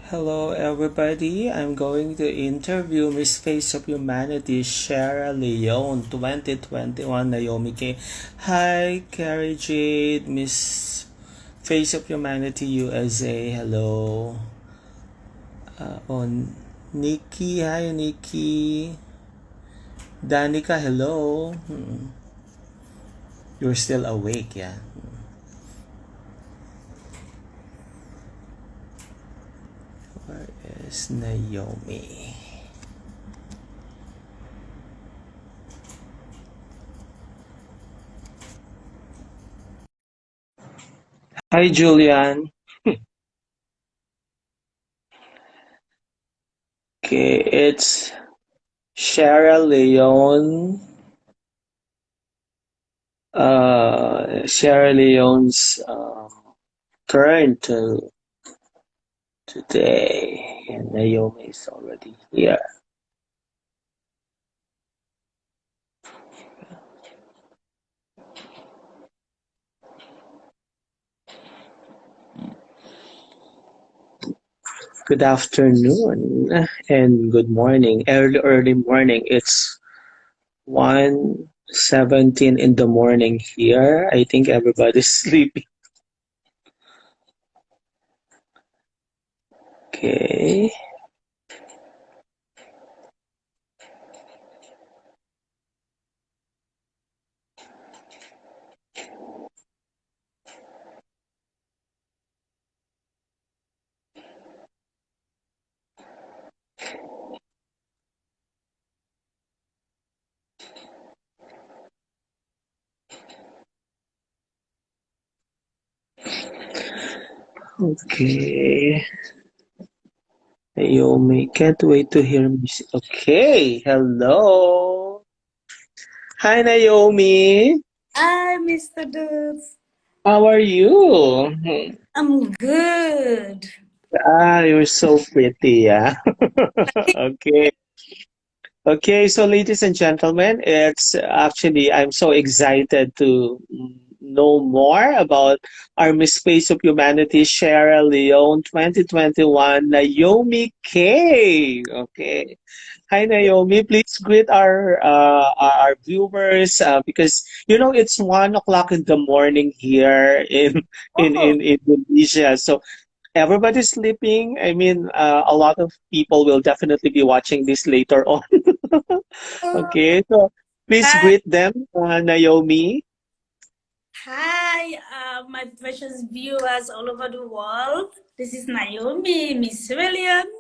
Hello, everybody. I'm going to interview Miss Face of Humanity, Sierra Leone, 2021, Naomi Kay. Hi, Carrie Jade, Miss Face of Humanity, USA. Hello. On Nikki, hi, Nikki. Danica, hello. You're still awake, yeah. Where is Naomi? Hi, Julian. Okay, it's Sierra Leone. Sierra Leone's turn to today. And Naomi is already here. Good afternoon and good morning. Early morning. It's 1:17 in the morning here. I think everybody's sleeping. Okay. Okay. Naomi, can't wait to hear music. Okay. Hello. Hi, Naomi. Hi, Mr. Dudes. How are you? I'm good. You're so pretty, yeah. Okay. Okay, so ladies and gentlemen, it's actually, I'm so excited to know more about our Miss Face of Humanity, Sierra Leone 2021, Naomi Kay. Okay. Hi, Naomi. Please greet our viewers because it's 1 o'clock in the morning here Oh, in Indonesia. So everybody's sleeping. I mean, a lot of people will definitely be watching this later on. Okay, so please hi, greet them, Naomi. hi, my precious viewers all over the world. This is Naomi, Miss Sierra Leone,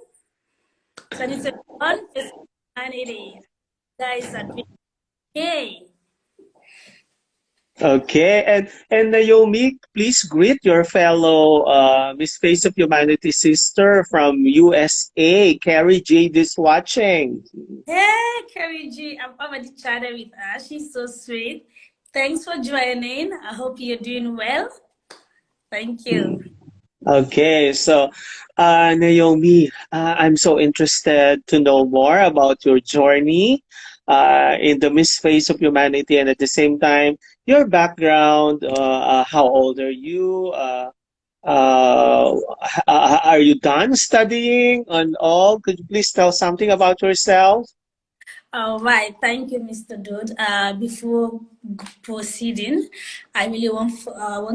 2021, Festival 980. Guys are doing okay. Okay, and Naomi, please greet your fellow Miss Face of Humanity sister from USA, Carrie Jade is watching. Hey, Carrie G, I've already chatted with her. She's so sweet. Thanks for joining. I hope you're doing well. Thank you. Okay, so Naomi, I'm so interested to know more about your journey in the Miss Face of Humanity, and at the same time, your background. How old are you? Are you done studying and all? Could you please tell something about yourself? All right, thank you, Mr. Dude. Before proceeding, I really want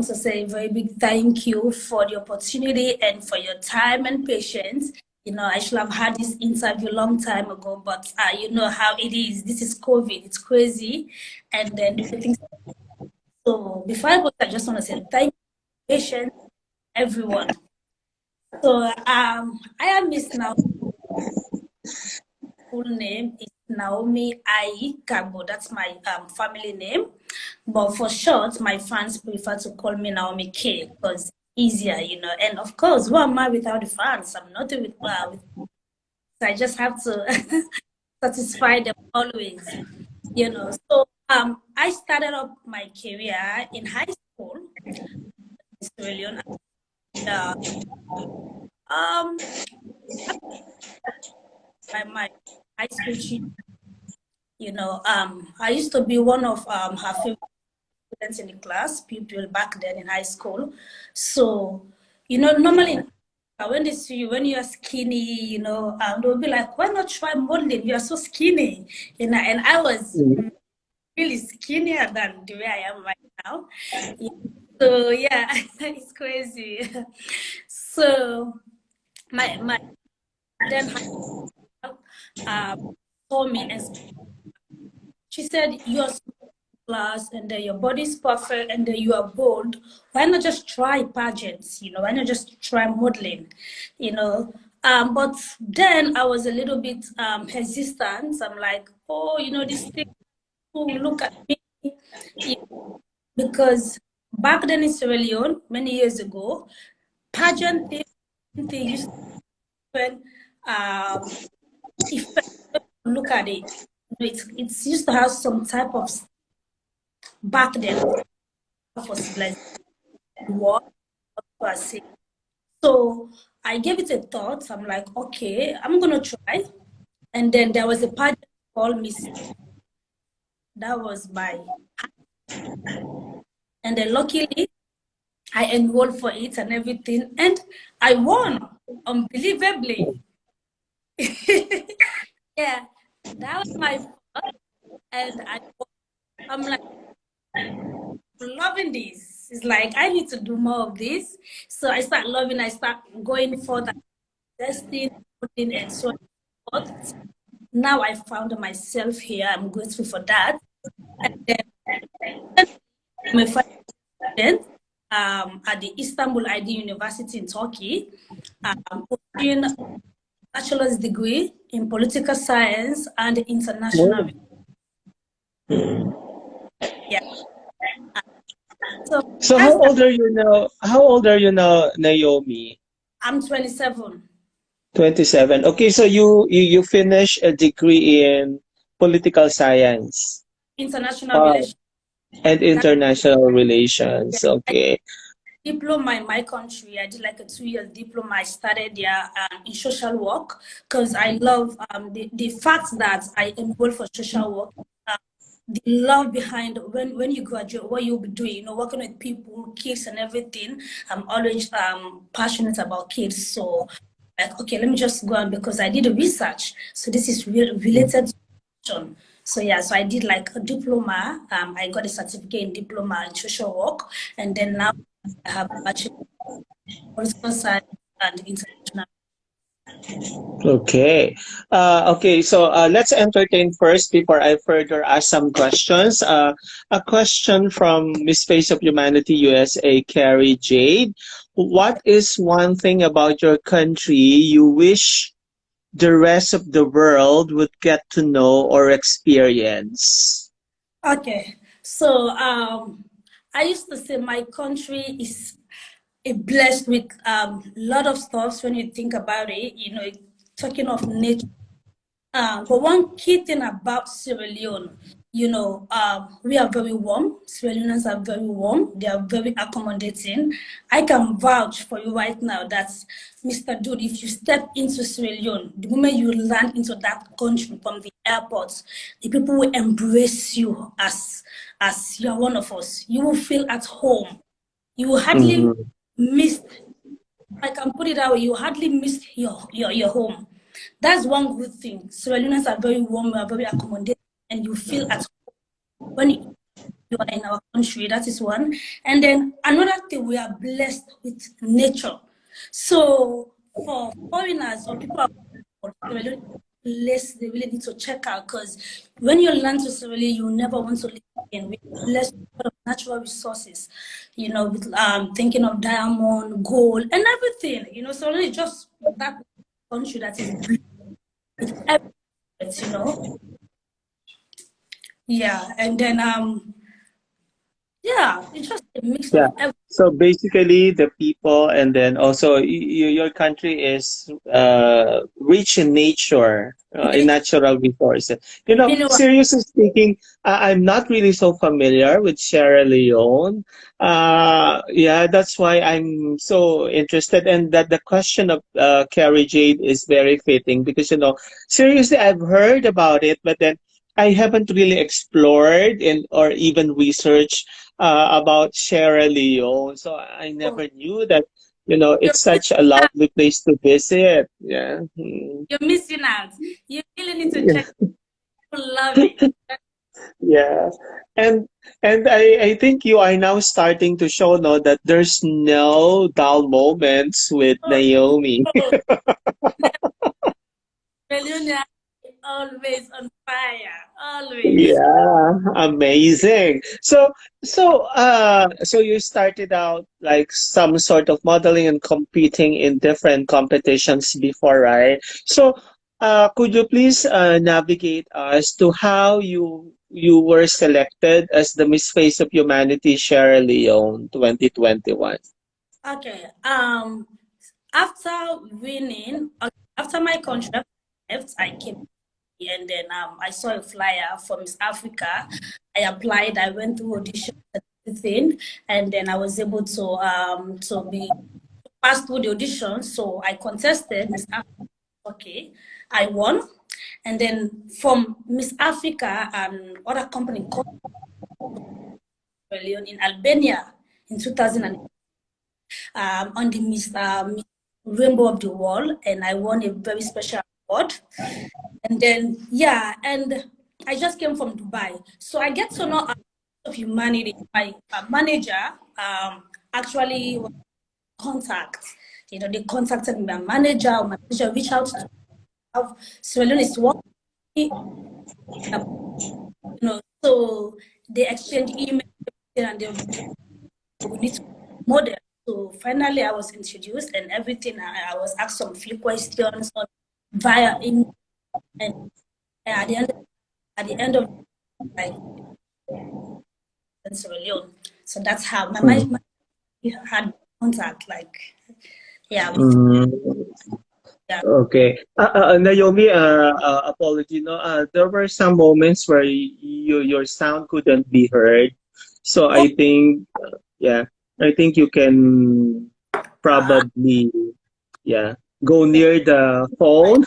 to say a very big thank you for the opportunity and for your time and patience. I should have had this interview a long time ago, but you know how it is. This is COVID; it's crazy, and then the way things. So before I go, I just want to say thank you, patience, everyone. So I am Miss Now. Full name is Naomi Ai Kagbo. That's my family name. But for short, my fans prefer to call me Naomi K because it's easier. And of course, who am I without the fans? I'm nothing with so I just have to satisfy them always. So I started up my career in high school, Sierra Leone. Uh, um, my high school I used to be one of her favorite students in the class, pupil back then in high school. So, normally when they see you, when you're skinny, they'll be like, why not try modeling? You're so skinny. And I was Mm. really skinnier than the way I am right now. Yeah. So yeah, it's crazy. So my then uh, saw me and she said, you're so class and then your body's perfect and then you are bold. Why not just try pageants? Why not just try modeling? But then I was a little bit hesitant. I'm like, oh, this thing, oh, look at me. You because back then in Sierra Leone, many years ago, pageant they used to when if you look at it, it's used to have some type of back then for civilization war per se. So I gave it a thought. I'm like, okay, I'm gonna try. And then there was a pageant called Miss. That was my, and then luckily I enrolled for it and everything, and I won unbelievably. Yeah, that was my first, and I'm like loving this. It's like I need to do more of this. So I start loving. I start going for that testing, putting, and so forth. Now I found myself here. I'm grateful for that. And then I'm a student at the Istanbul ID University in Turkey, pursuing a bachelor's degree in political science and international. Oh. Mm. Yeah. So So that's how that. old are you now? How old are you now, Naomi? I'm 27. 27. Okay, so you finish a degree in political science International uh, relations. and That, international relations. yeah. Okay. Diploma in my country. I did like a 2 year diploma. I started there in social work because I love the fact that I enrolled for social work. The love behind when you graduate, what you'll be doing, working with people, kids, and everything. I'm always passionate about kids. So, like, okay, let me just go on because I did a research. So this is related to education. So yeah, so I did like a diploma. I got a certificate in diploma in social work, and then now I have a bachelor in political science and international. Okay. Okay, so let's entertain first before I further ask some questions. A question from Miss Face of Humanity USA, Carrie Jade. What is one thing about your country you wish the rest of the world would get to know or experience? Okay, so I used to say my country is blessed with a lot of stuff when you think about it. Talking of nature. But one key thing about Sierra Leone, we are very warm. Sierra Leoneans are very warm. They are very accommodating. I can vouch for you right now that, Mr. Dude, if you step into Sierra Leone, the moment you land into that country from the airport, the people will embrace you as you're one of us. You will feel at home. You will hardly Mhm. miss, I can put it that way, you hardly miss your home. That's one good thing. Sierra Leoneans are very warm, are very accommodating, and you feel at home when you are in our country. That is one. And then another thing, we are blessed with nature. So for foreigners or people out Sierra Leone, place they really need to check out because when you land to Sierra Leone, you never want to leave again. We are blessed with a lot of natural resources, with thinking of diamond, gold, and everything. So only just that country that is blessed with everything, Yeah, and then yeah, it's just a mix Yeah. of everything. So basically, the people, and then also your country is rich in nature, in natural resources. Seriously speaking, I'm not really so familiar with Sierra Leone. Yeah, that's why I'm so interested, and that the question of Carrie Jade is very fitting because seriously, I've heard about it, but then I haven't really explored or even researched about Sierra Leone. So I Oh, never knew that You're It's such a missing out. lovely place to visit. Yeah. Mm. You're missing out. You really need to Yeah. check. People love it. Yeah. And I think you are now starting to show no that there's no dull moments with Oh, Naomi. no. Melania is always on fire. Always. Yeah, amazing. So you started out like some sort of modeling and competing in different competitions before, right? So, could you please navigate us to how you were selected as the Miss Face of Humanity Sierra Leone 2021? Okay. After winning, after my contract left, I came and then I saw a flyer for Miss Africa. I applied. I went through auditions and everything, and then I was able to be passed through the audition. So I contested Miss Africa. Okay, I won, and then from Miss Africa, other company called Leone in Albania in 2000 on the Miss Rainbow of the Wall, and I won a very special award. And then, yeah, and I just came from Dubai. So I get to know of humanity. My manager actually was contact. They contacted my manager. My manager reached out to have Sierra Leone is working. So they exchange email and they we need to model. So finally, I was introduced and everything. I was asked some few questions via email, and at the end, of like in Sierra Leone. So that's how my had contact. Like, yeah, with yeah. Okay. Naomi, apology. No, there were some moments where your sound couldn't be heard. So Oh, yeah, I think you can probably, yeah, go okay. near the phone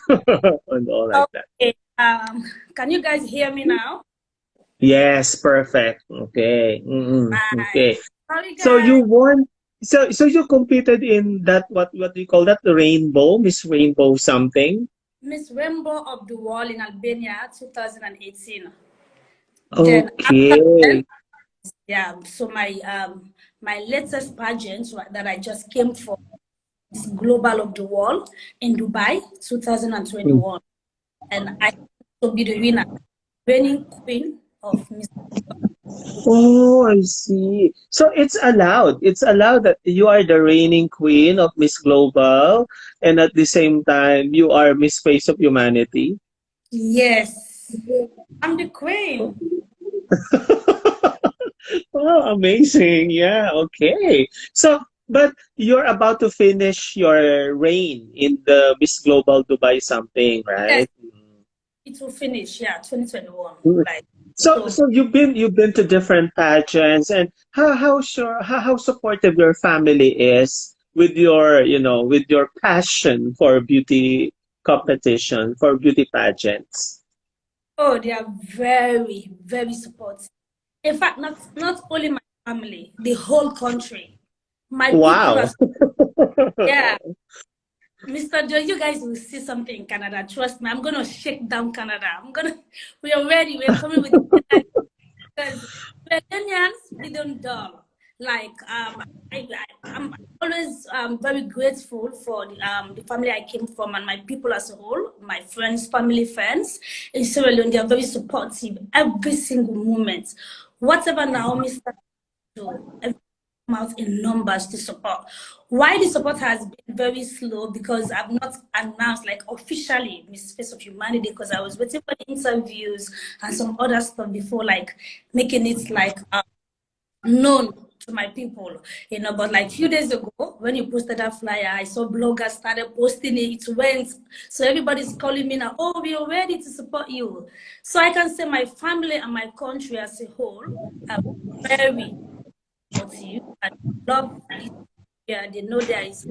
and all like that. Okay. Can you guys hear me now? Yes, perfect. Okay. Bye. Okay. Sorry, So you guys. won. So you competed in that what do you call that? The Rainbow, Miss Rainbow something. Miss Rainbow of the Wall in Albania, 2018. Then after that, Okay. yeah. So my latest pageant that I just came from is Global of the Wall in Dubai, 2021, and I to be the winner, reigning queen of Miss. Oh, I see. So it's allowed. It's allowed that you are the reigning queen of Miss Global, and at the same time, you are Miss Face of Humanity. Yes, I'm the queen. Oh, amazing. Yeah, okay. So, but you're about to finish your reign in the Miss Global Dubai something, Yes, right? it will finish. Yeah, 2021. Mm. Like So, so. so you've been to different pageants, and how supportive your family is with your passion for beauty competition, for beauty pageants. Oh, they are very, very supportive. In fact, not only my family, the whole country. My people are Wow. yeah. Mr. Joe, you guys will see something in Canada. Trust me, I'm gonna shake down Canada. We are ready. We're coming with the because we're Kenyans, we don't dull. Like I'm always very grateful for the family I came from and my people as a whole, my friends, family, friends in Sierra Leone. They are very supportive every single moment. Whatever Naomi started to do, come out in numbers to support. Why the support has been very slow because I've not announced like officially Miss Face of Humanity because I was waiting for the interviews and some other stuff before like making it like known to my people, but like few days ago when you posted that flyer, I saw bloggers started posting it. It went, so everybody's calling me now, oh, we are ready to support you. So I can say my family and my country as a whole are very supportive and love this. Yeah, they know there is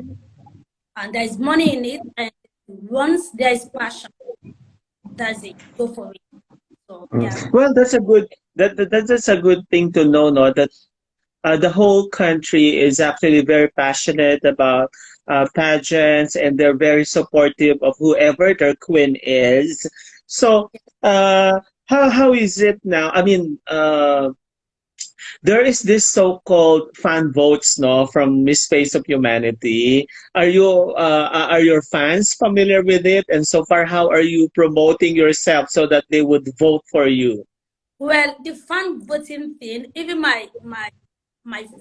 money in it, and once there is passion, that's it, go for it. So yeah. Well, that's a good thing to know, no, that the whole country is actually very passionate about pageants, and they're very supportive of whoever their queen is. So, how is it now? I mean, there is this so-called fan votes, no, from Miss Face of Humanity. Are your fans familiar with it? And so far, how are you promoting yourself so that they would vote for you? Well, the fan voting thing, even my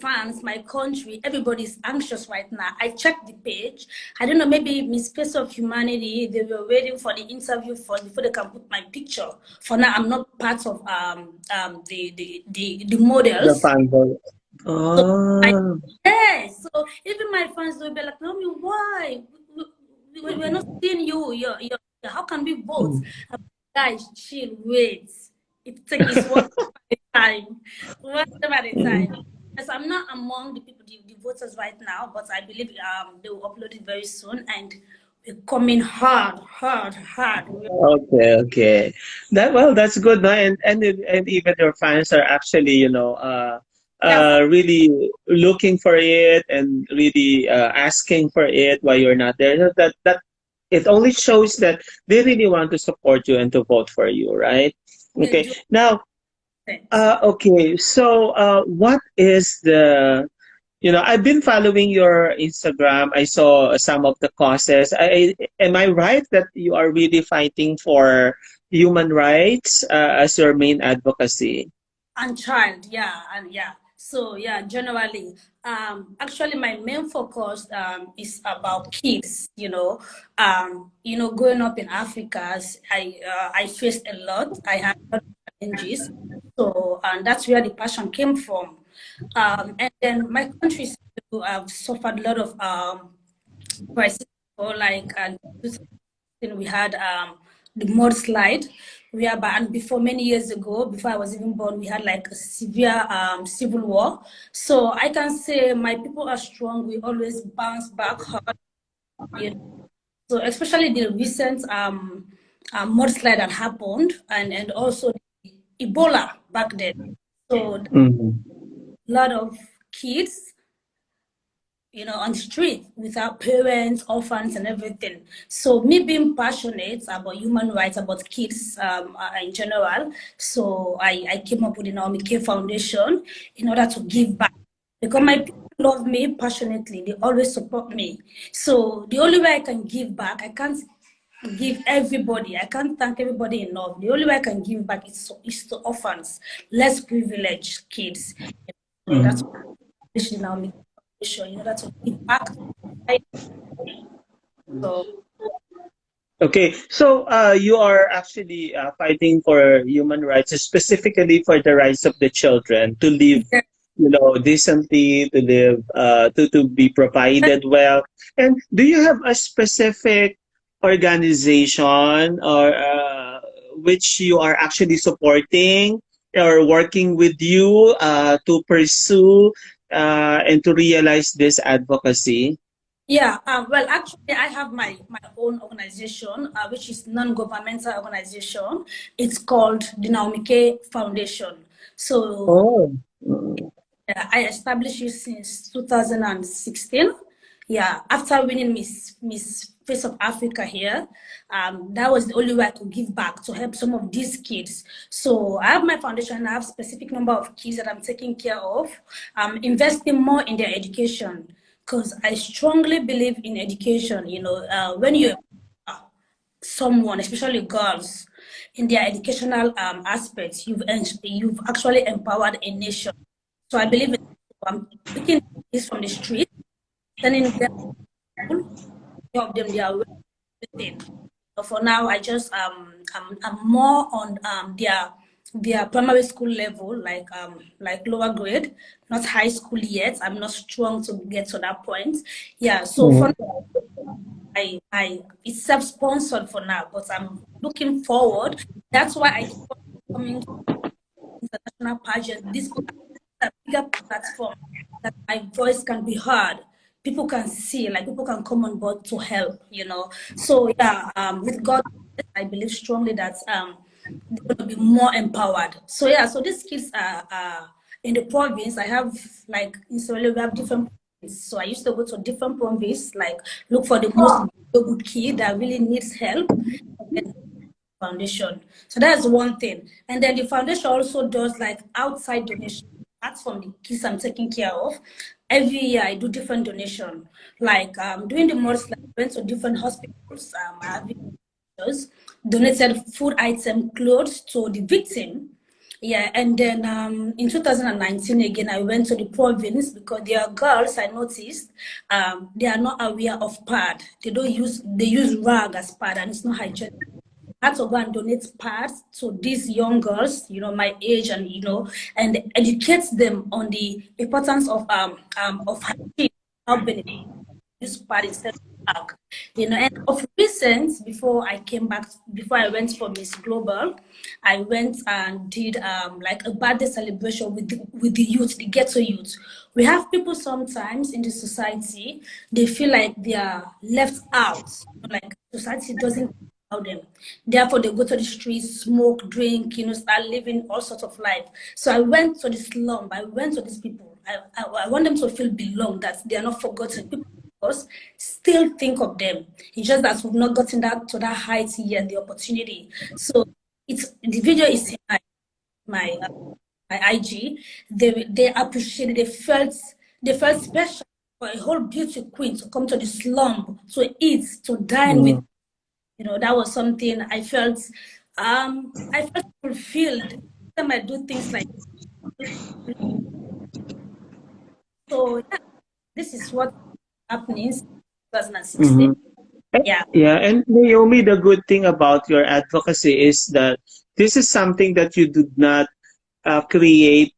fans, my country, everybody's anxious right now. I checked the page. I don't know, maybe Miss Face of Humanity, they were waiting for the interview for before they can put my picture. For now, I'm not part of the The models. fan vote. So I Oh. yeah, so even my fans will be like, Naomi, why? We're not seeing you. How can we vote? Guys, chill, wait. It's one time. One step at a time. Yes, I'm not among the people, the voters right now, but I believe they will upload it very soon, and we're coming hard, hard, hard. Okay, okay. That's good, no? And even your fans are actually, Yeah, really looking for it and really asking for it while you're not there. So that it only shows that they really want to support you and to vote for you, right? they Okay. do Now, it. okay. So, what is the I've been following your Instagram. I saw some of the causes. Am I right that you are really fighting for human rights as your main advocacy? And child, yeah, and yeah. So yeah, generally, actually, my main focus is about kids. Growing up in Africa, I faced a lot. I had a lot of challenges. So and that's where the passion came from. And then my country have suffered a lot of crisis, or like we had the mudslide, whereby, and before many years ago, before I was even born, we had like a severe civil war. So I can say my people are strong. We always bounce back hard. You know? So especially the recent mudslide that happened, and also the Ebola back then. So a Mhm. lot of kids on the street without parents, orphans, and everything. So me being passionate about human rights, about kids in general, so I came up with the Naomi Kay Foundation in order to give back. Because my people love me passionately, they always support me. So the only way I can give back, I can't give everybody, I can't thank everybody enough. The only way I can give back is to orphans, less privileged kids. So that's Mhm. the Naomi Foundation in order to give back to society. So Okay, so you are actually fighting for human rights, specifically for the rights of the children to live, yeah, decently, to live, to be provided well. And do you have a specific organization or which you are actually supporting or working with you to pursue and to realize this advocacy? yeah. Well, actually, I have my own organization, which is non-governmental organization. It's called the Naomi Kay Foundation. So Oh. I established it since 2016. Yeah, after winning Miss Face of Africa here, that was the only way I could give back to help some of these kids. So I have my foundation. I have specific number of kids that I'm taking care of. Investing more in their education because I strongly believe in education. When you someone, especially girls, in their educational aspects, you've actually empowered a nation. So I believe in picking kids from the street, sending them to school, help them their way, everything. So for now, I'm more on their primary school level, like lower grade, not high school yet. I'm not strong to get to that point. Yeah. So for now, it's self-sponsored for now, but I'm looking forward. That's why I keep on coming to international pageant. This is a bigger platform that my voice can be heard. People can see, like people can come on board to help. So yeah, with God, I believe strongly that they're gonna be more empowered. So yeah, so these kids are in the province, I have like in Sierra Leone, we have different provinces. So I used to go to different provinces, like look for the most good kid that really needs help, and foundation. So that's one thing. And then the foundation also does like outside donation. That's from the kids I'm taking care of. Every year I do different donation. Like doing the most, like went to different hospitals. I have donated food item, clothes to the victim. Yeah, and then in 2019 again, I went to the province because there are girls I noticed they are not aware of pad. They use rag as pad and it's not hygienic. I had to go and donate pads to these young girls, my age, and and educate them on the importance of hygiene, how benefit use pad instead of bag. And of recent, before I went for Miss Global, I went and did like a birthday celebration with the youth, the ghetto youth. We have people sometimes in the society, they feel like they are left out, like society doesn't allow them. Therefore, they go to the streets, smoke, drink, start living all sorts of life. So I went to the slum. I went to these people. I want them to feel belong, that they are not forgotten. People us still think of them. It's just that we've not gotten that to that height yet, the opportunity. So it's the video is in my my IG. They appreciated. They felt special for a whole beauty queen to come to the slum to eat, to dine with. Mm. That was something I felt fulfilled. Every time I do things like so. Yeah, this is what happening since 2016. Mhm. Eh, Yeah. Yeah, and Naomi, the good thing about your advocacy is that this is something that you did not create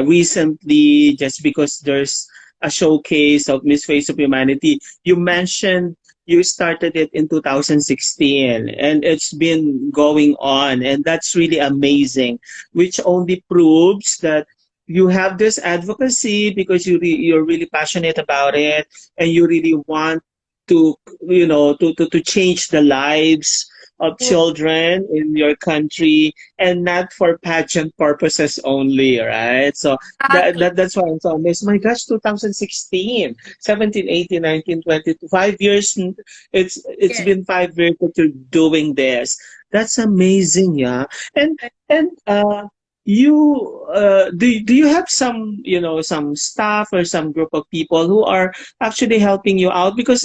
recently just because there's a showcase of Miss Face of Humanity. You mentioned you started it in 2016 and it's been going on, and that's really amazing, which only proves that you have this advocacy because you're really passionate about it and you really want to to change the lives of children in your country and not for pageant purposes only, right? So Exactly. that's why I'm so amazed. My gosh, 2016, 17, 18, 19, 20, 5 years. It's Yeah. been 5 years that you're doing this. That's amazing, yeah. And you do you have some some staff or some group of people who are actually helping you out, because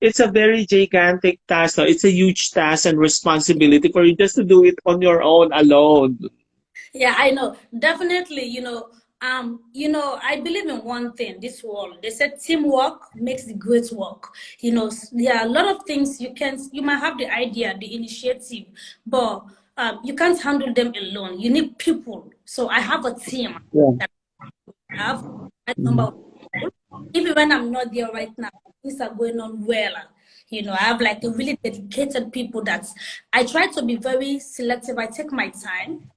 it's a very gigantic task. No? It's a huge task and responsibility for you just to do it on your own alone. Yeah, I know. Definitely, I believe in one thing, this world. They said teamwork makes the great work. There are a lot of things you might have the idea, the initiative, but you can't handle them alone. You need people. So I have a team Yeah. that I have a number Mhm. of people. Even when I'm not there right now, things are going on well. I have like a really dedicated people that I try to be very selective. I take my time.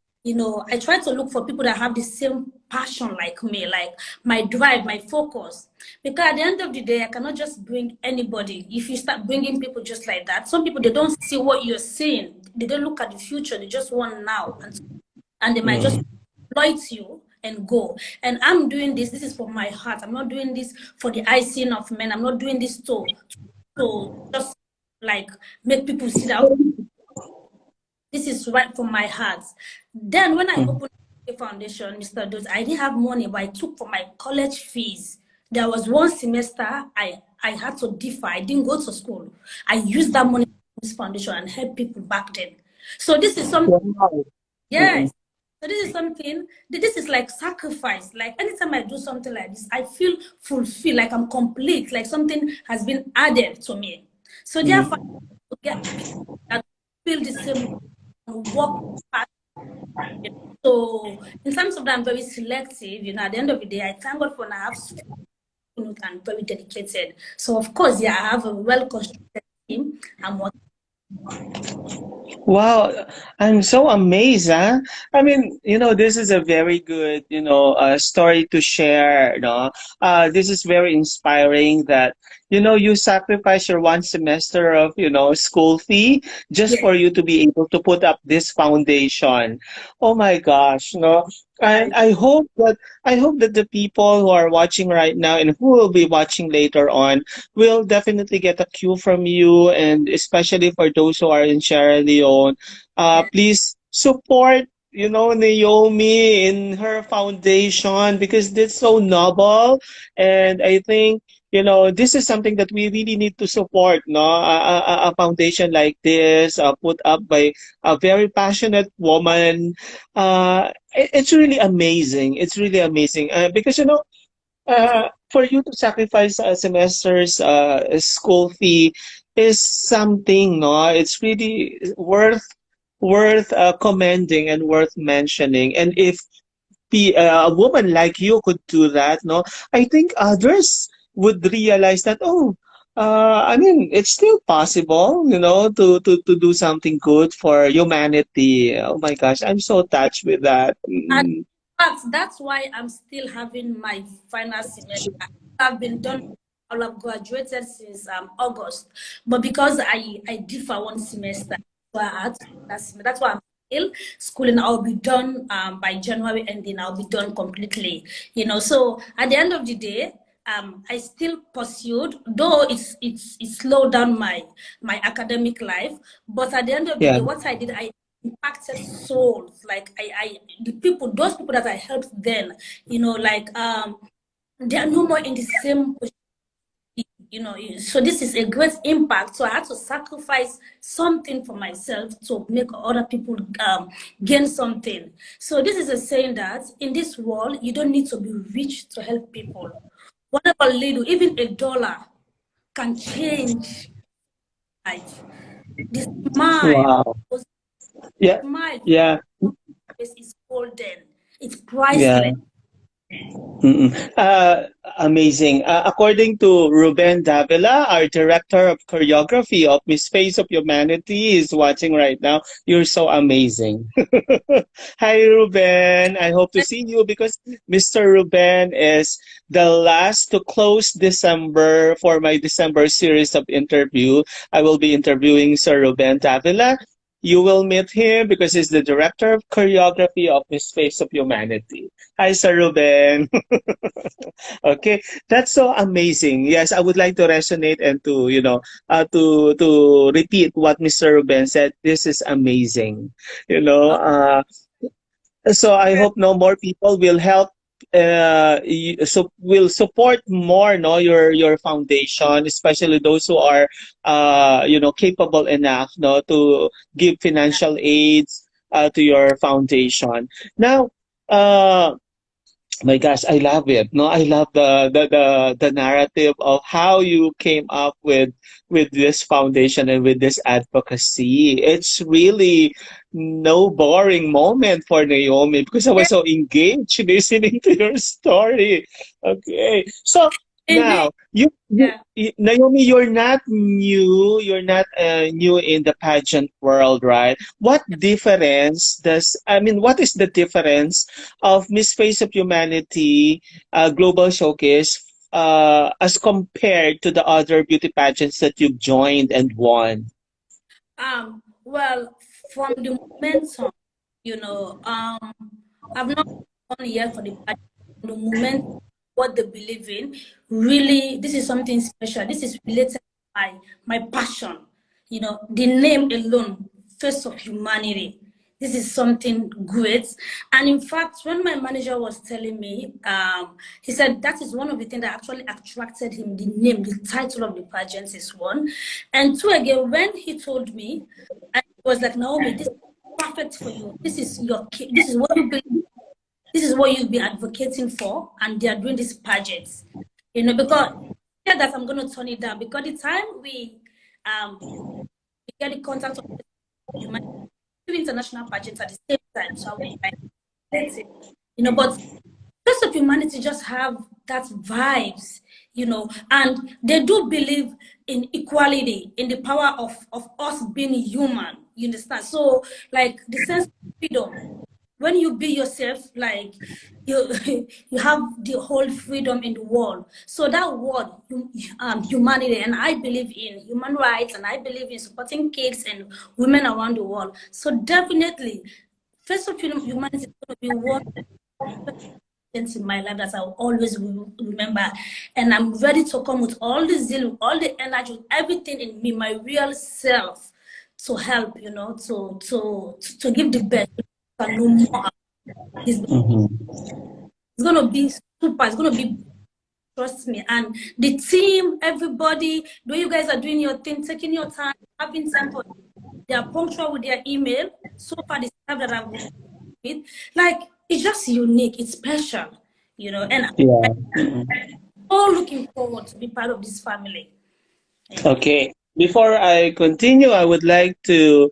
I try to look for people that have the same passion like me, like my drive, my focus. Because at the end of the day, I cannot just bring anybody. If you start bringing people just like that, some people, they don't see what you're seeing. They don't look at the future. They just want now. And they might just Mm. exploit you and go. And I'm doing this. This is for my heart. I'm not doing this for the icing of men. I'm not doing this to just like make people see that, okay, this is right from my heart. Then when I Mm. opened the foundation, Mr. Dot, I didn't have money, but I took for my college fees. There was one semester I had to defer. I didn't go to school. I used that money for this foundation and help people back then. So this is something. Wow. Mm. Yes. So this is something, this is like sacrifice. Like anytime I do something like this, I feel fulfilled, like I'm complete, like something has been added to me. So therefore, Mm. to get people that feel the same and work hard. So in terms of that, I'm very selective. At the end of the day, I thank God for now. I have and very dedicated. So of course, yeah, I have a well constructed team. I'm working. Wow, I'm so amazed, huh? I mean, this is a very good, story to share, no? This is very inspiring that, you sacrifice your one semester of, school fee just Yeah. for you to be able to put up this foundation. Oh my gosh, no? And I hope that the people who are watching right now and who will be watching later on will definitely get a cue from you, and especially for those who are in Sierra Leone, Yeah. please support, Naomi in her foundation, because that's so noble. And I think, this is something that we really need to support, no? A foundation like this, put up by a very passionate woman. It's really amazing. It's really amazing, because for you to sacrifice a semester's school fee is something, no? It's really worth commending and worth mentioning. And if a woman like you could do that, no, I think others would realize that, oh, I mean, it's still possible, to do something good for humanity. Oh my gosh, I'm so touched with that. And that's why I'm still having my final semester. I've been done. I'll have graduated since August, but because I differ one semester, so I had to do that semester. That's why I'm still schooling. I'll be done by January, and then I'll be done completely. So at the end of the day, I still pursued, though it's slowed down my academic life. But at the end of the Yeah. day, what I did, I impacted souls. Like those people that I helped then, like they are no more in the same position. So this is a great impact. So I had to sacrifice something for myself to make other people gain something. So this is a saying that in this world, you don't need to be rich to help people. Whatever little, even $1 can change life. The smile, Wow. the Yeah. smile Yeah. is golden. It's Yeah. priceless. Mm-mm. Amazing. According to Ruben Davila, our director of choreography of Miss Face of Humanity, is watching right now. You're so amazing. Hi, Ruben. I hope to see you, because Mr. Ruben is the last to close December for my December series of interview. I will be interviewing Sir Ruben Davila. You will meet him because he's the director of choreography of Miss Face of Humanity. Hi, Sir Ruben. Okay, that's so amazing. Yes, I would like to resonate and to, to repeat what Mr. Ruben said. This is amazing. You know, Oh, uh, so I hope no more people will help. So will support more, no, your foundation, especially those who are, capable enough, no, to give yeah. financial aids to your foundation. Now, uh, my gosh, I love it. No, I love the narrative of how you came up with this foundation and with this advocacy. It's really no boring moment for Naomi, because I Yeah, was so engaged listening to your story. Okay, so indeed. now Yeah. Naomi, you're not new. You're not new in the pageant world, right? What is the difference of Miss Face of Humanity Global Showcase as compared to the other beauty pageants that you've joined and won? Well, from the momentum, I've not gone yet for the pageant. From the moment, what they believe in, really, this is something special. This is related to my passion. The name alone, Face of Humanity. This is something great. And in fact, when my manager was telling me, he said that is one of the things that actually attracted him, the name, the title of the pageant is one. And two, again, when he told me, I was like, Naomi, this is perfect for you. This is what you believe, this is what you've been advocating for, and they are doing these pageants. Because yeah, that I'm gonna turn it down because the time um we get the contact of humanity, two international pageants at the same time. So I was like, let's see. But First of Humanity just have that vibes, and they do believe in equality, in the power of us being human. You understand? So, like the sense of freedom, when you be yourself, like you you have the whole freedom in the world. So that word, humanity, and I believe in human rights, and I believe in supporting kids and women around the world. So definitely, First of Humanity is going to be one. things in my life that I'll always remember. And I'm ready to come with all the zeal, all the energy, with everything in me, my real self, to help, to give the best. And no more. It's, Mhm. it's gonna be super. It's gonna be, trust me. And the team, everybody, the way you guys are doing your thing, taking your time, having time for, they are punctual with their email. So far, the stuff that I've worked with, like, it's just unique. It's special, and Yeah. Mhm. all looking forward to be part of this family. Yeah. Okay. Before I continue, I would like to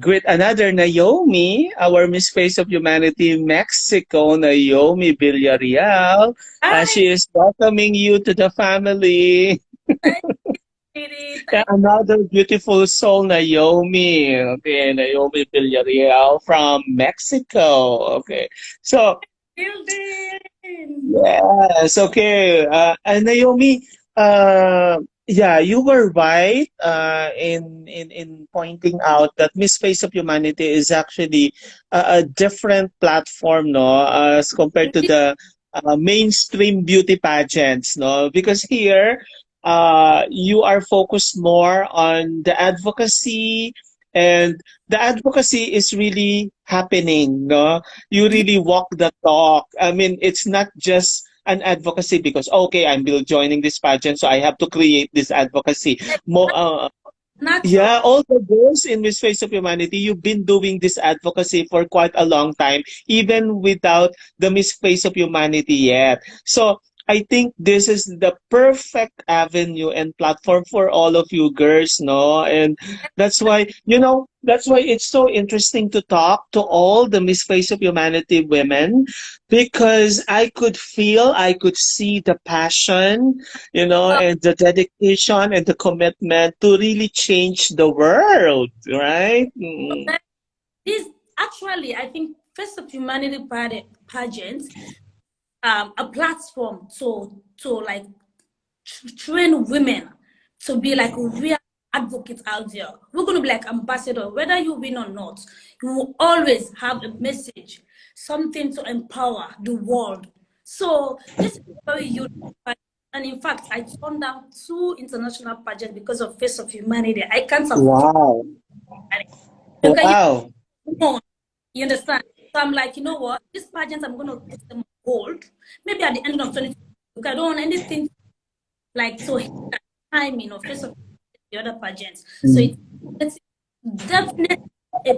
greet another Naomi, our Miss Face of Humanity Mexico, Naomi Villarreal. Hi, She is welcoming you to the family. thank you, Yeah, thank another beautiful soul, Naomi. Okay, Naomi Villarreal from Mexico. Okay. So, you, Building. yes, okay. And Naomi, yeah, you were right in pointing out that Miss Face of Humanity is actually a different platform, no, as compared to the mainstream beauty pageants, no, because here, you are focused more on the advocacy, and the advocacy is really happening, no, you Yeah, really walk the talk. I mean, it's not just an advocacy because okay, I'm still joining this pageant, so I have to create this advocacy. natural. Yeah, all the girls in Miss Face of Humanity, you've been doing this advocacy for quite a long time, even without the Miss Face of Humanity yet. So I think this is the perfect avenue and platform for all of you girls, no? And that's why it's so interesting to talk to all the Miss Face of Humanity women, because I could see the passion, and the dedication and the commitment to really change the world, right? Mm. This actually, I think, First of Humanity pageant, a platform to like train women to be like real advocates out there. We're going to be like ambassador, whether you win or not. You will always have a message, something to empower the world. So this is very unique. And in fact, I turned down two international pageants because of Face of Humanity. I can't afford Wow. it. Okay, Wow. you, you understand? So I'm like, you know what? These pageants, I'm going to put them on hold. Maybe at the end of 2020, because I don't want anything like to hit that timing of Face of the other pageants. So Mm. it's definitely a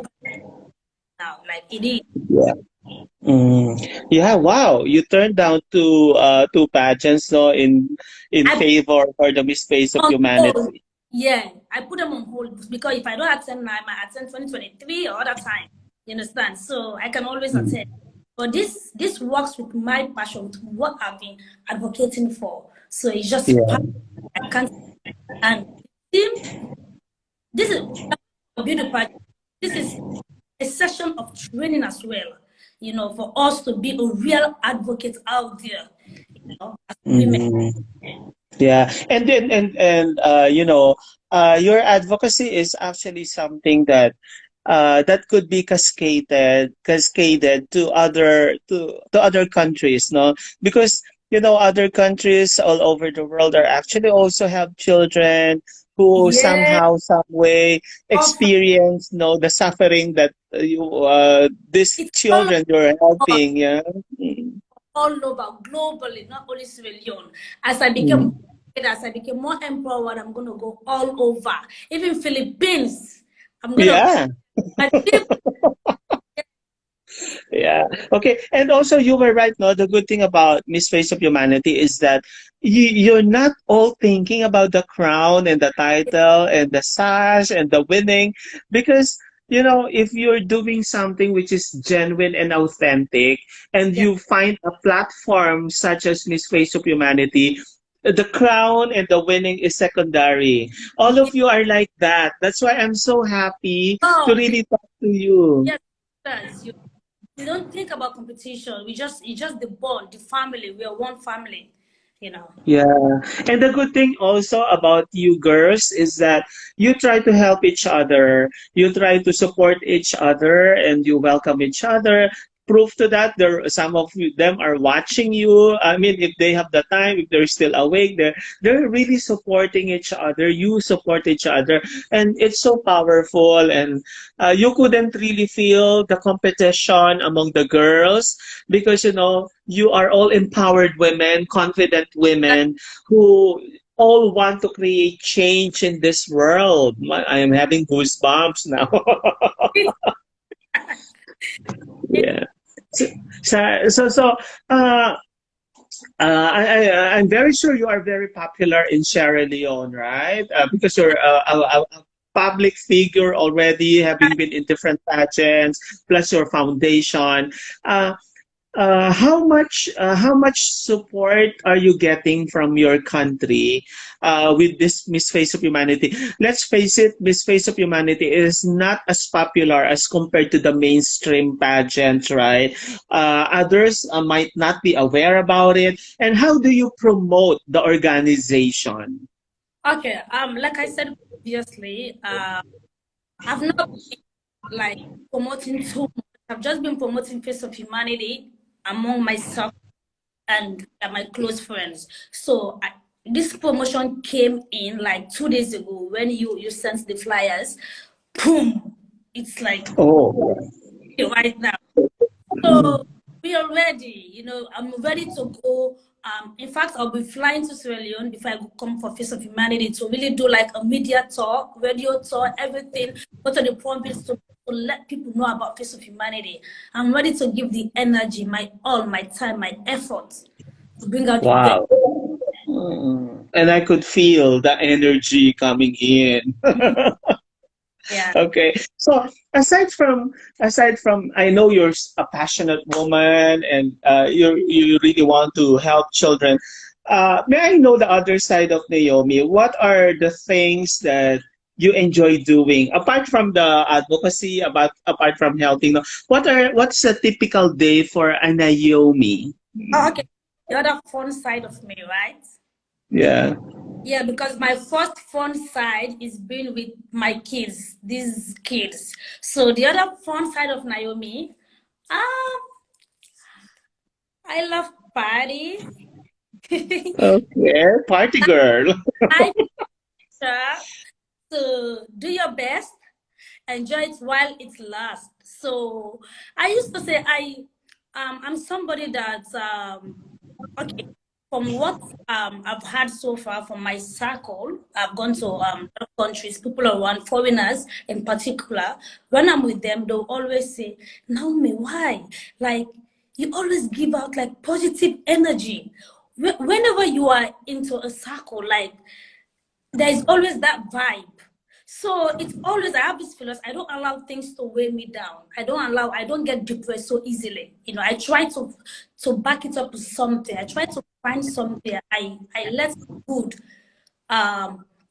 now, like it is. Yeah. Mm. Yeah, wow. You turned down two pageants, no, in I favor for the Miss Face of on hold. Humanity. Yeah, I put them on hold because if I don't attend now, I might attend 2023 or other time. You understand? So I can always Mm. attend. But this works with my passion, with what I've been advocating for. So it's just Yeah. part. I can't. And team, this is a beauty pageant. This is a session of training as well. For us to be a real advocate out there. As women. Mm. Yeah, and then your advocacy is actually something that could be cascaded to other countries, no? Because other countries all over the world are actually also have children who Yeah, somehow, some way of experience, the suffering that these it's children you're all helping. Yeah. Mm. all over globally, not only Sierra Leone. As I became Mm. as I became more empowered, I'm gonna go all over. Even Philippines. I'm gonna Yeah. my people. Yeah. Okay. And also, you were right. No, the good thing about Miss Face of Humanity is that you're not all thinking about the crown and the title and the sash and the winning, because if you're doing something which is genuine and authentic, and Yeah. you find a platform such as Miss Face of Humanity, the crown and the winning is secondary. All Yeah. of you are like that. That's why I'm so happy to Oh, really talk to you. yes, yes. We don't think about competition. It's just the bond, the family. We are one family. You know. Yeah. And the good thing also about you girls is that you try to help each other. You try to support each other and you welcome each other. proof to that. There, some of them are watching you. I mean, if they have the time, if they're still awake, they're really supporting each other. You support each other, and it's so powerful. And you couldn't really feel the competition among the girls because you are all empowered women, confident women who all want to create change in this world. I am having goosebumps now. Yeah. So, so uh, I'm very sure you are very popular in Sierra Leone, right? Because you're a public figure already, having been in different pageants, plus your foundation. Uh, how much support are you getting from your country with this Miss Face of Humanity? Let's face it, Miss Face of Humanity is not as popular as compared to the mainstream pageant, right? Others might not be aware about it. And how do you promote the organization? Okay. Like I said previously, I've not been like promoting too much. I've just been promoting Face of Humanity among myself and my close friends. So this promotion came in like 2 days ago when you sent the flyers. Boom! It's like Oh, right now. So we are ready. I'm ready to go. In fact, I'll be flying to Sierra Leone before I go come for Face of Humanity to really do like a media tour, radio tour, everything. Go to the province to let people know about Face of Humanity. I'm ready to give the energy, my all, my time, my effort to bring out the best. wow. And I could feel the energy coming in. Yeah. Okay. So aside from I know you're a passionate woman and you really want to help children. May I know the other side of Naomi? What are the things that you enjoy doing apart from the advocacy, apart from helping? What's a typical day for a Naomi? Oh, okay. The other fun side of me, right? Yeah. Yeah, because my first fun side is being with my kids, these kids. So the other fun side of Naomi, um, I love party. Okay. Party girl. I try to do your best, enjoy it while it lasts. So I used to say I'm somebody that okay, from what I've had so far from my circle, I've gone to other countries, people around, foreigners in particular. When I'm with them, they'll always say, Naomi, why? Like, you always give out like positive energy. Whenever you are into a circle, like, there is always that vibe. So it's always, I have this philosophy, I don't allow things to weigh me down. I don't get depressed so easily. I try to back it up with something. I try to find something. I let good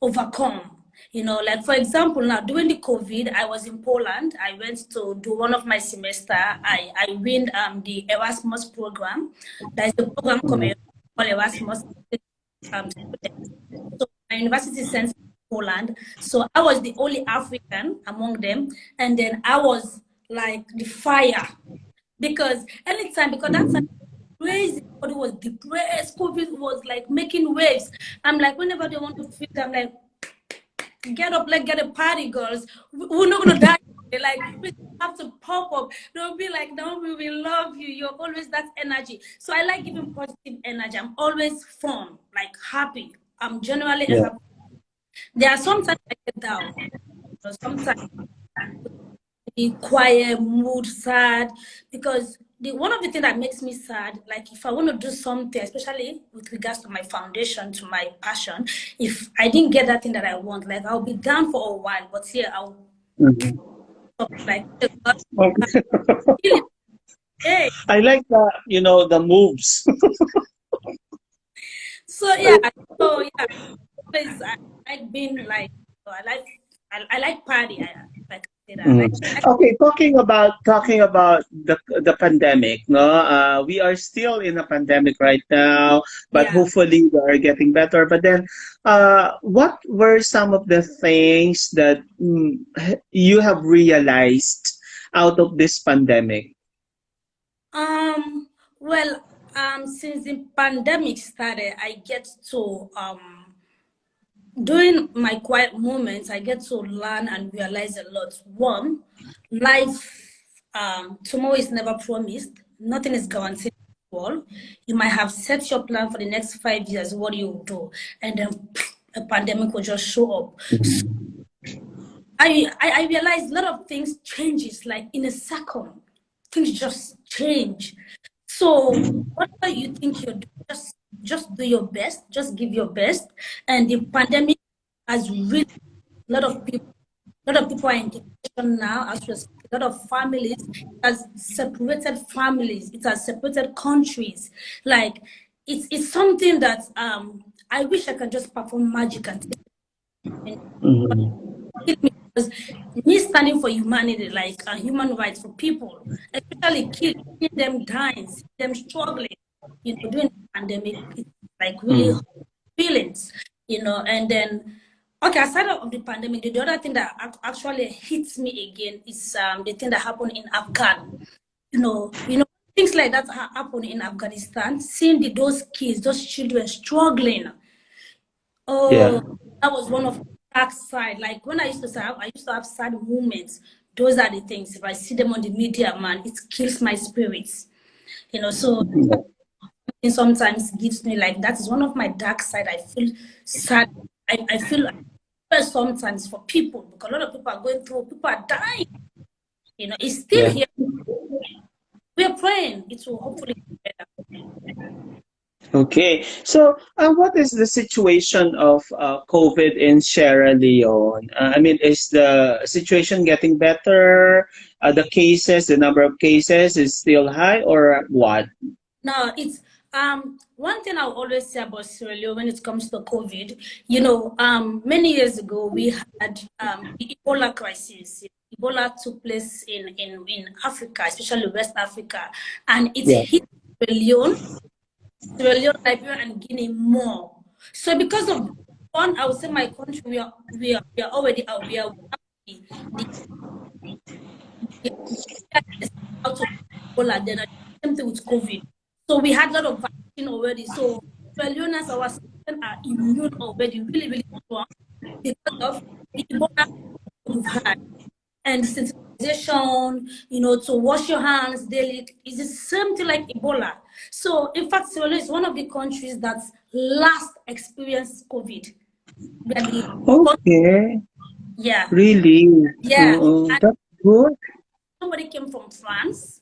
overcome. Like for example, now during the COVID, I was in Poland. I went to do one of my semester. I win the Erasmus program. There is a program coming called Erasmus. So my university sent me to Poland. So I was the only African among them. And then I was like the fire. Because that time crazy, everybody was depressed. COVID was like making waves. I'm like, whenever they want to feel, I'm like, get up, like get a party, girls. We're not gonna die. Like we have to pop up. They'll be like, no, we love you. You're always that energy. So I like giving positive energy. I'm always fun, like happy. I'm generally a Yeah. happy. There are sometimes I get down. Sometimes be quiet, mood, sad, because the one of the things that makes me sad, like if I want to do something, especially with regards to my foundation, to my passion, if I didn't get that thing that I want, like I'll be down for a while, but here I'll Mhm. like Okay. hey. I like the moves. So yeah, always I like being like I like party. Like I said, Mhm. like Okay, talking about the pandemic, no, we are still in a pandemic right now, but yeah. hopefully we are getting better. But then, what were some of the things that you have realized out of this pandemic? Um, well, since the pandemic started, I get to during my quiet moments, I get to learn and realize a lot. One, life, tomorrow is never promised. Nothing is guaranteed. All. You might have set your plan for the next 5 years, what you will do, and then a pandemic will just show up. So I realized a lot of things changes like in a second. Things just change. So whatever you think you're doing, just do your best, just give your best. And the pandemic has really a lot of people, a lot of people are in depression now, as well as a lot of families. It has separated families, it has separated countries. Like it's something that I wish I could just perform magic and take it. Kill me because me standing for humanity, like human rights for people, especially kids, seeing them dying, seeing them struggling, during the pandemic, it's like really feelings, and then okay, aside of the pandemic, the other thing that actually hits me again is the thing that happened in Afghan. Things like that happen in Afghanistan, seeing those kids, those children struggling. Yeah. Oh, that was one of the dark side. Like when I used to have sad moments. Those are the things. If I see them on the media, man, it kills my spirits. So it sometimes gives me like that is one of my dark side. I feel sad. I feel sometimes for people because a lot of people are going through. People are dying. It's still Yeah. here. We're praying. It will hopefully get better. Okay. So, what is the situation of COVID in Sierra Leone? I mean, is the situation getting better? The number of cases is still high, or what? No, it's one thing I'll always say about Sierra Leone when it comes to COVID. Many years ago we had the Ebola crisis. Ebola took place in Africa, especially West Africa, and it Yeah. hit Sierra Leone, Liberia, and Guinea more. So because of one, I would say my country we are already out. We are the out of Ebola, then same thing with COVID. So we had a lot of vaccine already. So Leonas, our system are immune already, really, really strong because of the Ebola we've had. And sensitization, to wash your hands daily is the same thing like Ebola. So in fact, Sierra Leone is one of the countries that last experienced COVID. We are the Okay. yeah, Really? yeah. Oh, And that's good. somebody came from France.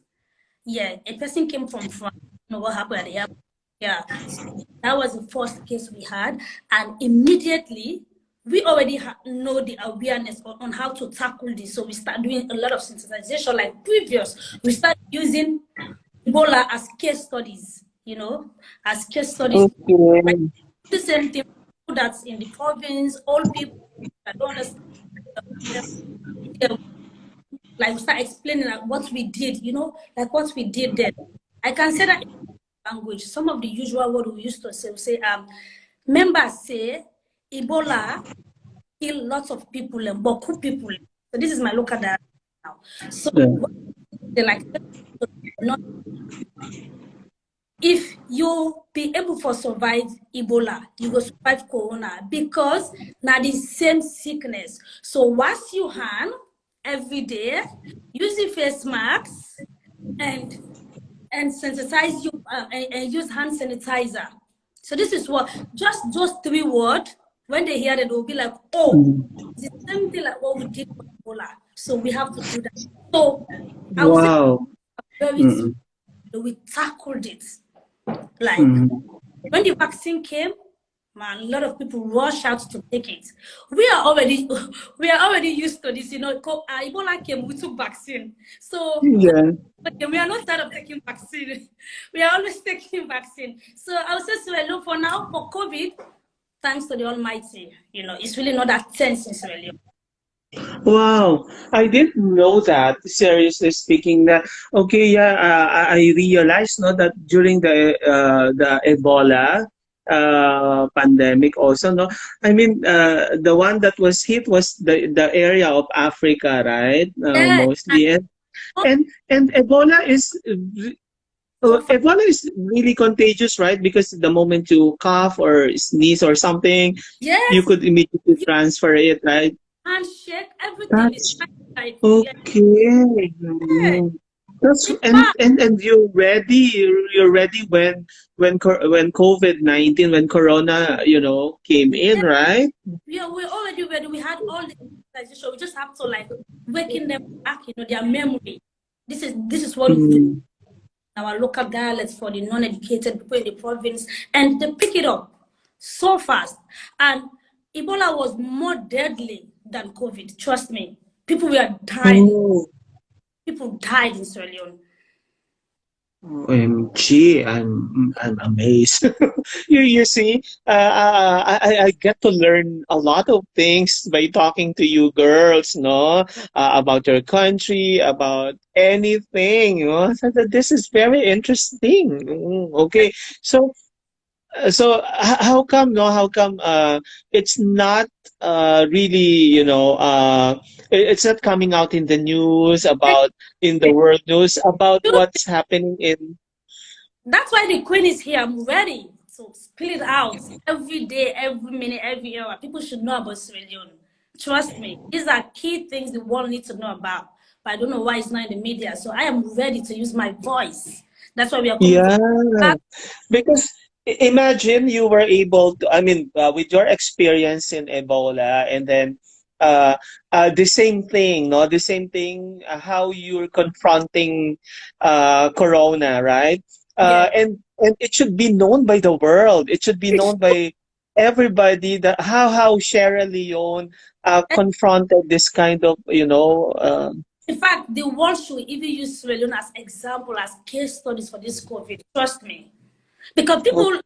Yeah, a person came from France. What happened at the airport? Yeah, so that was the first case we had, and immediately we already know the awareness on how to tackle this. So we start doing a lot of sensitization, like previous. We start using Ebola as case studies. As case studies. Like Okay. the same thing that's in the province, old people that don't understand. Like we start explaining like what we did, like what we did then. I can say that in language. Some of the usual word we used to say, members say Ebola kill lots of people and Boku people. So this is my local dialect now. So Yeah. what they like not if you be able to survive Ebola, you will survive Corona because now the same sickness. So wash your hand every day, use the face masks, and sensitize you and use hand sanitizer. So this is what just those three words. When they hear it, they'll be like, "Oh, it's the same thing like what we did for Ebola." So we have to do that. So I would say Wow. very smart. Mm-mm. We tackled it. Like Mm. when the vaccine came, man, a lot of people rush out to take it. We are already we are already used to this, Ebola came, we took vaccine. So Yeah. we are not tired of taking vaccine. We are always taking vaccine. So I would say Sierra Leone for now, for COVID, thanks to the Almighty, it's really not that tense in Sierra Leone. Wow, I didn't know that. Seriously speaking, that okay, yeah, I realized no that during the Ebola pandemic also no. I mean, the one that was hit was the area of Africa, right? Yeah, Mostly, and Ebola is. So far, Ebola is really contagious, right? Because the moment you cough or sneeze or something, you yes, could immediately you transfer it, right? handshake, everything is That's like, yeah, okay. yeah. That's In fact, and you're ready. You're ready when COVID-19 when Corona came in, yeah, right? we're already ready. We had all the organization. We just have to like waking them back, their memory. This is what we do Mm. in our local dialects for the non-educated people in the province, and they pick it up so fast. And Ebola was more deadly than COVID. Trust me. People were dying. Oh, People died in Sierra Leone. OMG, I'm amazed. You see, I get to learn a lot of things by talking to you girls, no, about your country, about anything, So this is very interesting. Okay, so how come no? How come it's not really it's not coming out in the news about in the world news about what's happening in That's why the queen is here. I'm ready to spill it out every day, every minute, every hour. People should know about Sierra Leone. Trust me, these are key things the world needs to know about. But I don't know why it's not in the media. So I am ready to use my voice. That's why we are coming for. yeah. Because imagine you were able to, I mean, with your experience in Ebola, and then uh, the same thing, no, the same thing, how you're confronting Corona, right? Yeah. And it should be known by the world. It should be known by everybody that how Sierra Leone confronted this kind of, In fact, the world should even use Sierra Leone as example, as case studies for this COVID. Trust me. Because people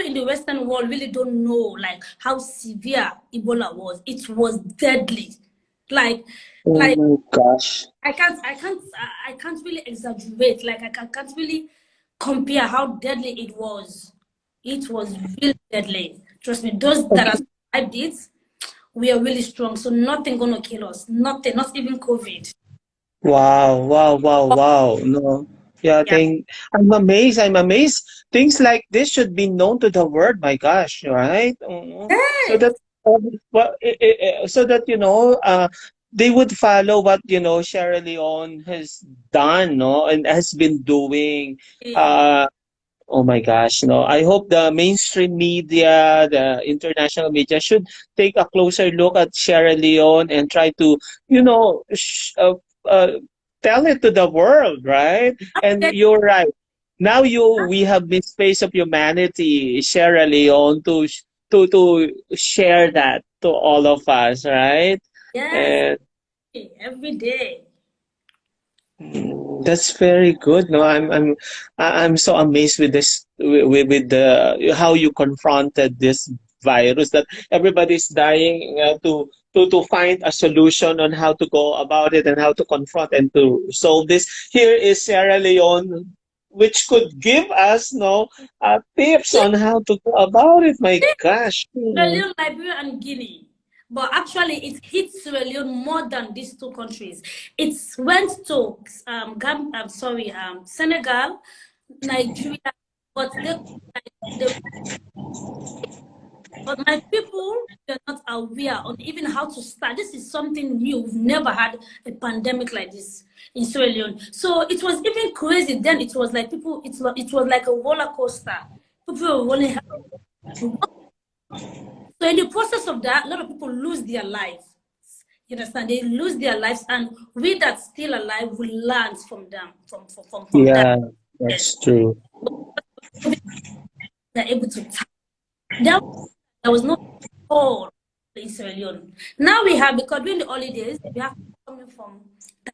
in the Western world really don't know like how severe Ebola was. It was deadly. Like, oh like my gosh. I can't really exaggerate. Like I can't really compare how deadly it was. It was really deadly. Trust me, those that are survived it, we are really strong. So nothing gonna kill us. Nothing, not even COVID. Wow, wow, wow, wow. No. Yeah, Yeah. I'm amazed. I'm amazed. Things like this should be known to the world, my gosh, right? So that Yes. so that they would follow what Sierra Leone has done, no, and has been doing. Uh Oh my gosh, no. I hope the mainstream media, the international media should take a closer look at Sierra Leone and try to, you know, uh, tell it to the world, right? And you're right. Now we have this face of humanity, Sierra Leone, to share that to all of us, right? Yes. And Every day. that's very good. No, I'm so amazed with this with the how you confronted this virus that everybody's dying to find a solution on how to go about it and how to confront and to solve this. Here is Sierra Leone, which could give us tips on how to go about it. My gosh. Sierra Leone, Liberia, and Guinea. But actually, it hit Sierra Leone more than these two countries. It went to Senegal, Nigeria, but they but my people were not aware on even how to start. This is something new. We've never had a pandemic like this in Sierra Leone. So it was even crazy. Then it was like it was like a roller coaster. People were rolling. So in the process of that, a lot of people lose their lives. You understand? They lose their lives, and we that still alive will learn from them, from that. Yeah, Yes, that's true. they're able to. There, there was no call in Sierra Leone. Now we have, because during the holidays we have people coming from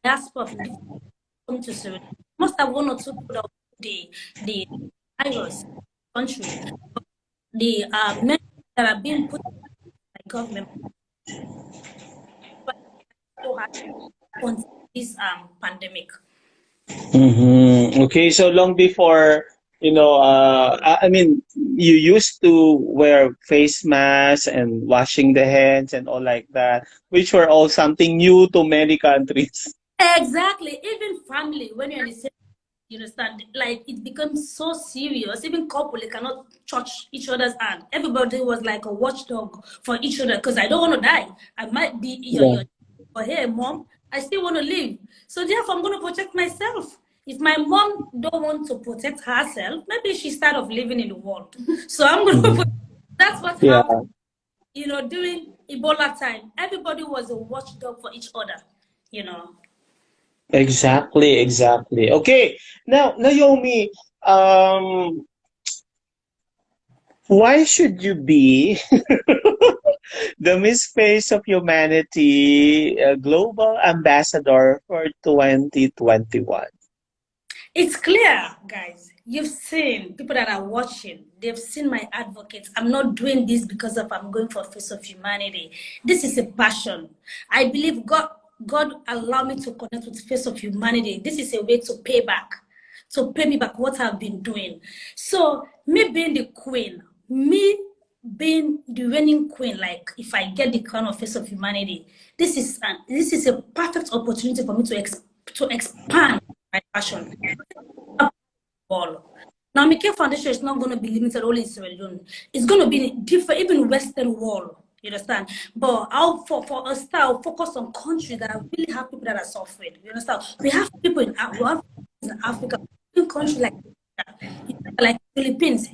diaspora from different come to Sierra Leone. Must have one or two people that the virus country. The measures that are being put by government so hard on this pandemic. Okay, so long before, I mean, you used to wear face masks and washing the hands and all like that, which were all something new to many countries. Exactly. Even family, when you're in the same, You understand? Like it becomes so serious. Even couple, they cannot touch each other's hand. Everybody was like a watchdog for each other because I don't want to die. I might be Yeah. your or hey mom, I still want to live. So therefore I'm gonna protect myself. If my mom don't want to protect herself, maybe she's tired of living in the world. So I'm gonna that's what Yeah. happened, during Ebola time. Everybody was a watchdog for each other, you know. Exactly. Exactly. Okay. Now, Naomi, why should you be the Miss Face of Humanity Global Ambassador for 2021? It's clear, guys. You've seen people that are watching. They've seen my advocates. I'm not doing this because of I'm going for face of humanity. This is a passion. I believe God allowed me to connect with face of humanity. This is a way to pay me back what I've been doing. So me being the queen, me being the reigning queen, like if I get the crown of face of humanity, this is a perfect opportunity for me to expand my passion. All. Now, Mike Foundation is not going to be limited only in Sierra Leone. It's going to be different, even Western wall. You understand? But for us, I'll focus on countries that really have people that are suffering. You understand? We have people we have in Africa, in countries like Philippines.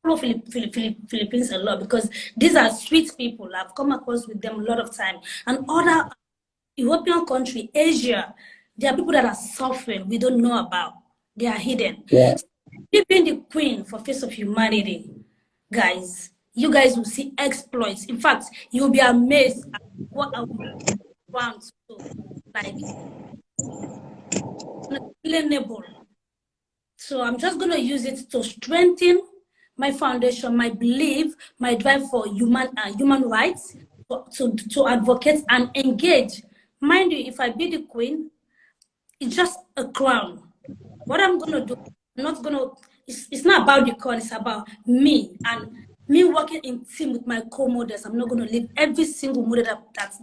I love Philippines a lot because these are sweet people. I've come across with them a lot of time. And other European country, Asia, there are people that are suffering we don't know about. They are hidden. Yeah. So, me being the queen for face of humanity, guys, you guys will see exploits. In fact, you'll be amazed at what I will want to do. Like unexplainable. So I'm just gonna use it to strengthen my foundation, my belief, my drive for human rights, to advocate and engage. Mind you, if I be the queen, it's just a crown. What I'm gonna do, I'm not gonna. It's not about the crown. It's about me and me working in team with my co-models. I'm not gonna leave every single model that's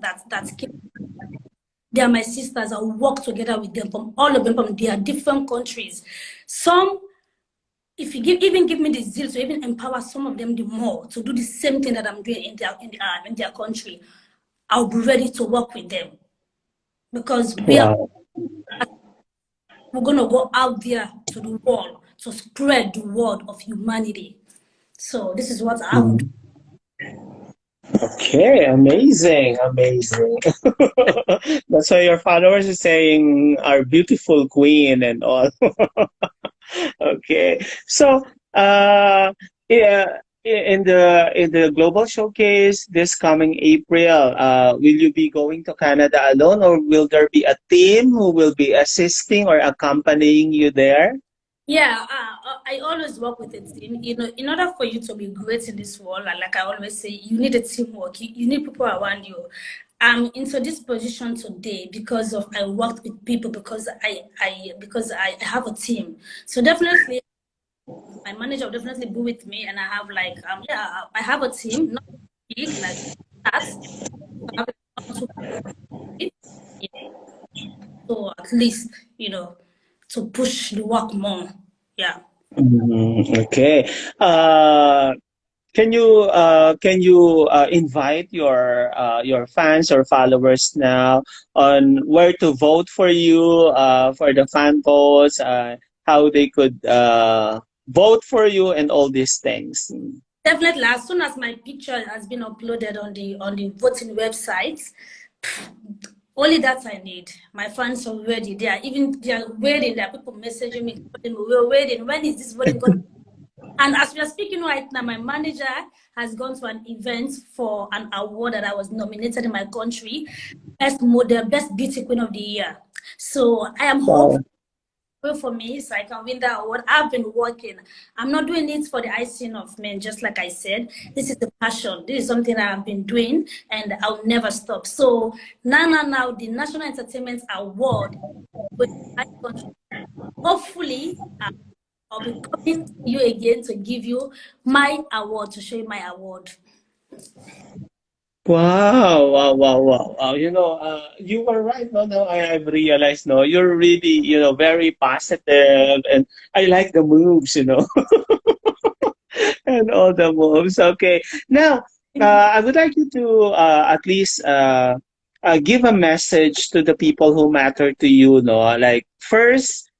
they are my sisters. I'll work together with them from all of them from their different countries. Some, if you even give me the zeal to even empower some of them the more to do the same thing that I'm doing in their country, I'll be ready to work with them because Wow. we're gonna go out there to the world to spread the word of humanity. So this is what I would do. Mhm. Okay, amazing, amazing. That's why your followers are saying our beautiful queen and all. Okay. So, yeah, in the global showcase this coming April, will you be going to Canada alone, or will there be a team who will be assisting or accompanying you there? Yeah, I always work with a team. In order for you to be great in this world, like I always say, you need a teamwork. You need people around you. I'm into this position today because of I worked with people because I have a team. So definitely, my manager will definitely be with me, and I have like yeah, I have a team, not big like that. I have two people. Yeah. So at least to push the work more. Yeah. Okay. Uh, can you invite your fans or followers now on where to vote for you for the fan polls, how they could vote for you and all these things? Definitely, as soon as my picture has been uploaded on the voting website, only that I need. My fans are ready. They are waiting. There are people messaging me, telling me, we're waiting. When is this voting going? And as we are speaking right now, my manager has gone to an event for an award that I was nominated in my country, best model, best beauty queen of the year. So I am hopeful Wow. for me so I can win that award. I've been working. I'm not doing it for the icing of men, just like I said. This is the passion. This is something that I've been doing and I'll never stop. So now, the National Entertainment Award, with my country, hopefully I'll be coming to you again to give you my award, to show you my award. Wow, wow, wow, wow, wow. You were right. No, no, I've realized, no, you're really, very positive, and I like the moves, and all the moves. Okay. Now, I would like you to at least give a message to the people who matter to you, no? Like, first,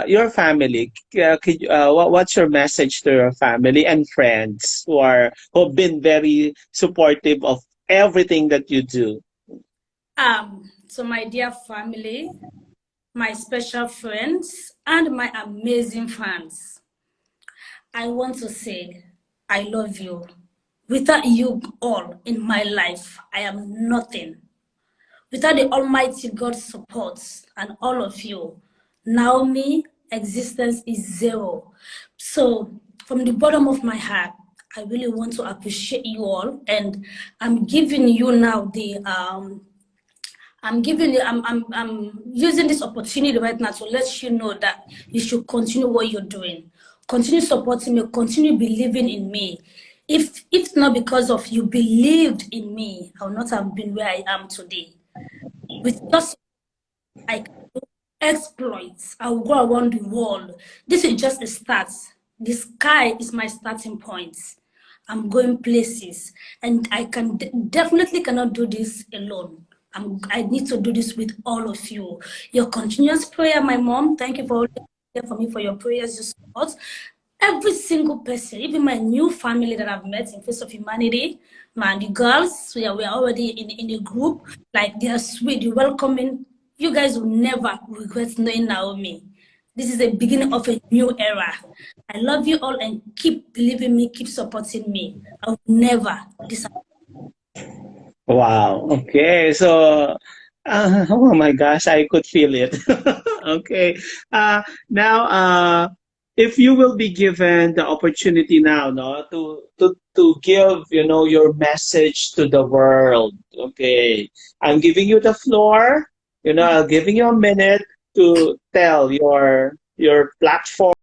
your family. What's your message to your family and friends who've been very supportive of everything that you do? So my dear family, my special friends, and my amazing fans, I want to say I love you. Without you all in my life, I am nothing. Without the Almighty God's support and all of you, Naomi existence is zero. So from the bottom of my heart, I really want to appreciate you all, and I'm giving you now the I'm using this opportunity right now to let you know that you should continue what you're doing. Continue supporting me, continue believing in me. If not because of you believed in me, I would not have been where I am today. With just I can do exploits, I'll go around the world. This is just a start. The sky is my starting point. I'm going places, and I can definitely cannot do this alone. I need to do this with all of you. Your continuous prayer, my mom. Thank you for always there for me for your prayers, your support. Every single person, even my new family that I've met in Face of Humanity, man, the girls, we are already in a group. Like they are sweet, you're welcoming. You guys will never regret knowing Naomi. This is the beginning of a new era. I love you all and keep believing me, keep supporting me. I will never disappoint. Wow. Okay. So, oh my gosh, I could feel it. Okay. Now, if you will be given the opportunity now, no, to give, your message to the world. Okay. I'm giving you the floor. I'm giving you a minute to tell your platform